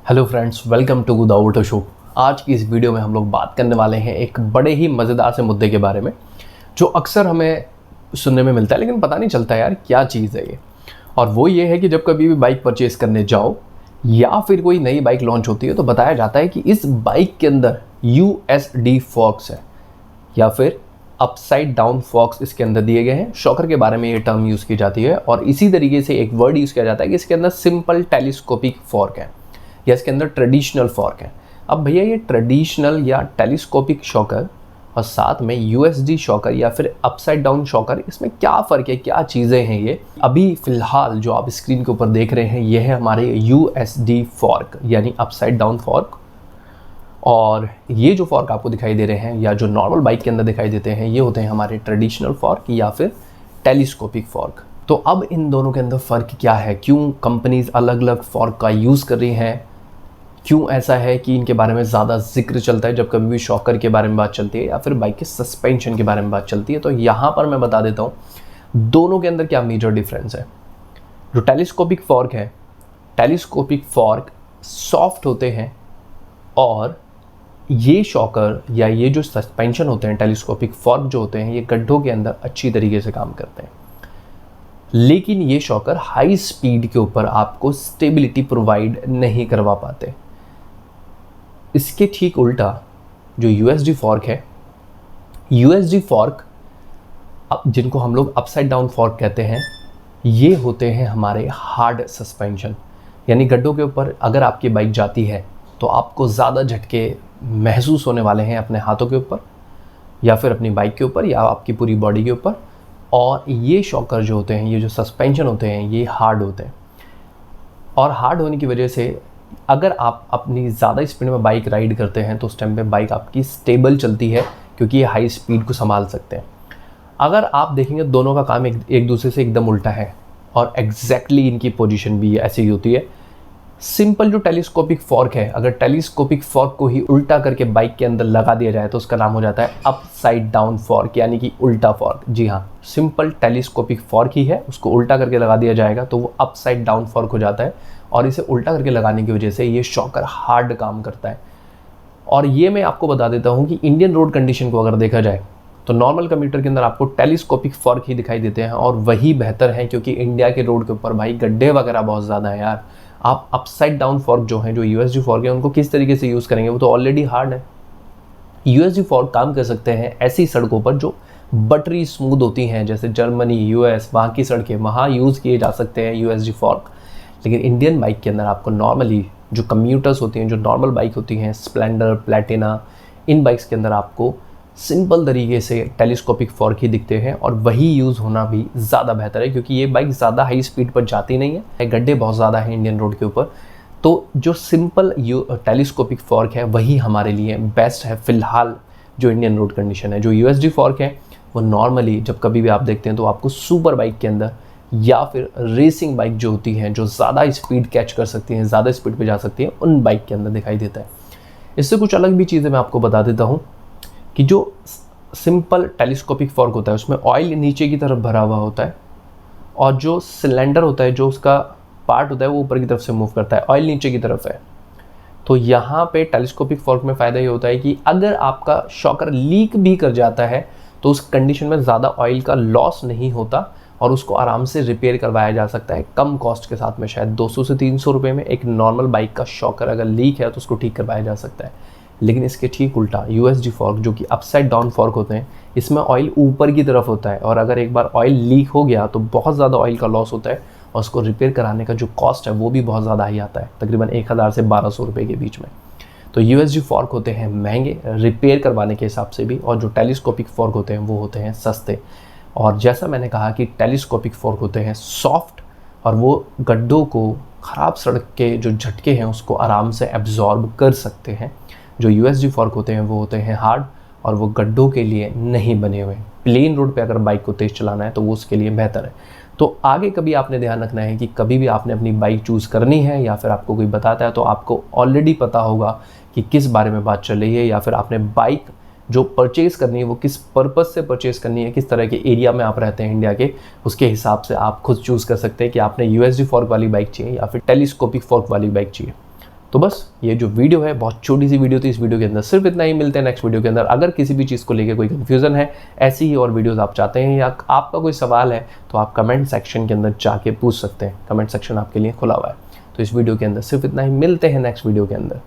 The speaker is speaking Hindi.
Hello friends, welcome to the auto show. आज की इस वीडियो में हम लोग बात करने वाले हैं एक बड़े ही मज़ेदार से मुद्दे के बारे में जो अक्सर हमें सुनने में मिलता है, लेकिन पता नहीं चलता यार क्या चीज़ है ये। और वो ये है कि जब कभी भी बाइक परचेज़ करने जाओ या फिर कोई नई बाइक लॉन्च होती है तो बताया जाता है कि इस बाइक के अंदर USD फॉक्स है या फिर अपसाइड डाउन फॉक्स इसके अंदर दिए गए हैं। शॉकर के बारे में ये टर्म यूज़ की जाती है और इसी तरीके से एक वर्ड यूज़ किया जाता है कि इसके अंदर सिंपल टेलीस्कोपिक फॉर्क है या इसके अंदर ट्रेडिशनल फॉर्क है। अब भैया ये ट्रेडिशनल या टेलीस्कोपिक शॉकर और साथ में USD शॉकर या फिर अपसाइड डाउन शॉकर, इसमें क्या फ़र्क है, क्या चीज़ें हैं ये। अभी फ़िलहाल जो आप स्क्रीन के ऊपर देख रहे हैं ये है हमारे USD फॉर्क यानी अपसाइड डाउन फॉर्क। और ये जो फॉर्क आपको दिखाई दे रहे हैं या जो नॉर्मल बाइक के अंदर दिखाई देते हैं ये होते हैं हमारे ट्रेडिशनल फॉर्क या फिर टेलीस्कोपिक फॉर्क। तो अब इन दोनों के अंदर फ़र्क क्या है, क्यों कंपनीज अलग अलग फॉर्क का यूज़ कर रही हैं, क्यों ऐसा है कि इनके बारे में ज़्यादा जिक्र चलता है जब कभी भी शॉकर के बारे में बात चलती है या फिर बाइक के सस्पेंशन के बारे में बात चलती है। तो यहाँ पर मैं बता देता हूँ दोनों के अंदर क्या मेजर डिफरेंस है। जो टेलीस्कोपिक फॉर्क है, टेलीस्कोपिक फॉर्क सॉफ्ट होते हैं और ये शॉकर या ये जो सस्पेंशन होते हैं टेलीस्कोपिक फॉर्क जो होते हैं ये गड्ढों के अंदर अच्छी तरीके से काम करते हैं। लेकिन ये शॉकर हाई स्पीड के ऊपर आपको स्टेबिलिटी प्रोवाइड नहीं करवा पाते। इसके ठीक उल्टा जो USD फॉर्क है, USD फॉर्क जिनको हम लोग अपसाइड डाउन फॉर्क कहते हैं, ये होते हैं हमारे हार्ड सस्पेंशन। यानी गड्ढों के ऊपर अगर आपकी बाइक जाती है तो आपको ज़्यादा झटके महसूस होने वाले हैं अपने हाथों के ऊपर या फिर अपनी बाइक के ऊपर या आपकी पूरी बॉडी के ऊपर। और ये शॉकर जो होते हैं, ये जो सस्पेंशन होते हैं, ये हार्ड होते हैं। और हार्ड होने की वजह से अगर आप अपनी ज़्यादा स्पीड में बाइक राइड करते हैं तो उस टाइम पे बाइक आपकी स्टेबल चलती है क्योंकि ये हाई स्पीड को संभाल सकते हैं। अगर आप देखेंगे दोनों का काम एक दूसरे से एकदम उल्टा है और एग्जैक्टली इनकी पोजीशन भी ऐसी ही होती है। सिंपल जो टेलीस्कोपिक फॉर्क है, अगर टेलीस्कोपिक फॉर्क को ही उल्टा करके बाइक के अंदर लगा दिया जाए तो उसका नाम हो जाता है अपसाइड डाउन फॉर्क यानी कि उल्टा फॉर्क। जी हाँ, सिंपल टेलीस्कोपिक फॉर्क ही है, उसको उल्टा करके लगा दिया जाएगा तो वो अपसाइड डाउन फॉर्क हो जाता है। और इसे उल्टा करके लगाने की वजह से ये शॉकर हार्ड काम करता है। और ये मैं आपको बता देता हूँ कि इंडियन रोड कंडीशन को अगर देखा जाए तो नॉर्मल कम्यूटर के अंदर आपको टेलीस्कोपिक फॉर्क ही दिखाई देते हैं और वही बेहतर है क्योंकि इंडिया के रोड के ऊपर भाई गड्ढे वगैरह बहुत ज़्यादा है यार। आप अपसाइड डाउन फॉर्क जो हैं, जो USD फॉर्क है, उनको किस तरीके से यूज़ करेंगे, वो तो ऑलरेडी हार्ड है। USD फॉर्क काम कर सकते हैं ऐसी सड़कों पर जो बटरी स्मूथ होती हैं, जैसे जर्मनी, US, वहाँ की सड़कें, वहाँ यूज़ किए जा सकते हैं USD फॉर्क। लेकिन इंडियन बाइक के अंदर आपको नॉर्मली जो कम्यूटर्स होती हैं, जो नॉर्मल बाइक होती हैं, स्प्लेंडर, प्लेटिना, इन बाइक्स के अंदर आपको सिंपल तरीके से टेलीस्कोपिक फॉर्क ही दिखते हैं और वही यूज़ होना भी ज़्यादा बेहतर है क्योंकि ये बाइक ज़्यादा हाई स्पीड पर जाती नहीं है, गड्ढे बहुत ज़्यादा हैं इंडियन रोड के ऊपर। तो जो सिंपल टेलीस्कोपिक फॉर्क है वही हमारे लिए बेस्ट है फ़िलहाल जो इंडियन रोड कंडीशन है। जो USD फॉर्क है वो नॉर्मली जब कभी भी आप देखते हैं तो आपको सुपर बाइक के अंदर या फिर रेसिंग बाइक जो होती हैं, जो ज़्यादा स्पीड कैच कर सकती हैं, ज़्यादा स्पीड पर जा सकती हैं, उन बाइक के अंदर दिखाई देता है। इससे कुछ अलग भी चीज़ें मैं आपको बता देता हूँ कि जो सिंपल टेलीस्कोपिक फॉर्क होता है उसमें ऑयल नीचे की तरफ भरा हुआ होता है और जो सिलेंडर होता है, जो उसका पार्ट होता है, वो ऊपर की तरफ से मूव करता है, ऑयल नीचे की तरफ है। तो यहाँ पे टेलीस्कोपिक फॉर्क में फ़ायदा ये होता है कि अगर आपका शॉकर लीक भी कर जाता है तो उस कंडीशन में ज़्यादा ऑयल का लॉस नहीं होता और उसको आराम से रिपेयर करवाया जा सकता है कम कॉस्ट के साथ में। शायद 200 से 300 रुपये में एक नॉर्मल बाइक का शॉकर अगर लीक है तो उसको ठीक करवाया जा सकता है। लेकिन इसके ठीक उल्टा USD फॉर्क जो कि अपसाइड डाउन फॉर्क होते हैं, इसमें ऑयल ऊपर की तरफ होता है और अगर एक बार ऑयल लीक हो गया तो बहुत ज़्यादा ऑयल का लॉस होता है और उसको रिपेयर कराने का जो कॉस्ट है वो भी बहुत ज़्यादा ही आता है, तकरीबन 1000 से 1200 रुपये के बीच में। तो USD फॉर्क होते हैं महंगे रिपेयर करवाने के हिसाब से भी और जो टेलीस्कोपिक फॉर्क होते हैं वो होते हैं सस्ते। और जैसा मैंने कहा कि टेलीस्कोपिक फॉर्क होते हैं सॉफ्ट और वो गड्ढों को, ख़राब सड़क के जो झटके हैं उसको आराम से एब्जॉर्ब कर सकते हैं। जो USD फॉर्क होते हैं वो होते हैं हार्ड और वो गड्ढों के लिए नहीं बने हुए। प्लेन रोड पे अगर बाइक को तेज़ चलाना है तो वो उसके लिए बेहतर है। तो आगे कभी आपने ध्यान रखना है कि कभी भी आपने अपनी बाइक चूज़ करनी है या फिर आपको कोई बताता है तो आपको ऑलरेडी पता होगा कि किस बारे में बात चल रही है या फिर आपने बाइक जो परचेज़ करनी है वो किस पर्पज़ से परचेज़ करनी है, किस तरह के एरिया में आप रहते हैं इंडिया के, उसके हिसाब से आप खुद चूज़ कर सकते हैं कि आपने USD फॉर्क वाली बाइक चाहिए या फिर टेलीस्कोपिक फॉर्क वाली बाइक चाहिए। तो बस ये जो वीडियो है बहुत छोटी सी वीडियो थी, इस वीडियो के अंदर सिर्फ इतना ही। मिलते हैं नेक्स्ट वीडियो के अंदर। अगर किसी भी चीज़ को लेकर कोई कन्फ्यूज़न है, ऐसी ही और वीडियोज़ आप चाहते हैं या आपका कोई सवाल है, तो आप कमेंट सेक्शन के अंदर जाके पूछ सकते हैं। कमेंट सेक्शन आपके लिए खुला हुआ है। तो इस वीडियो के अंदर सिर्फ इतना ही। मिलते हैं नेक्स्ट वीडियो के अंदर।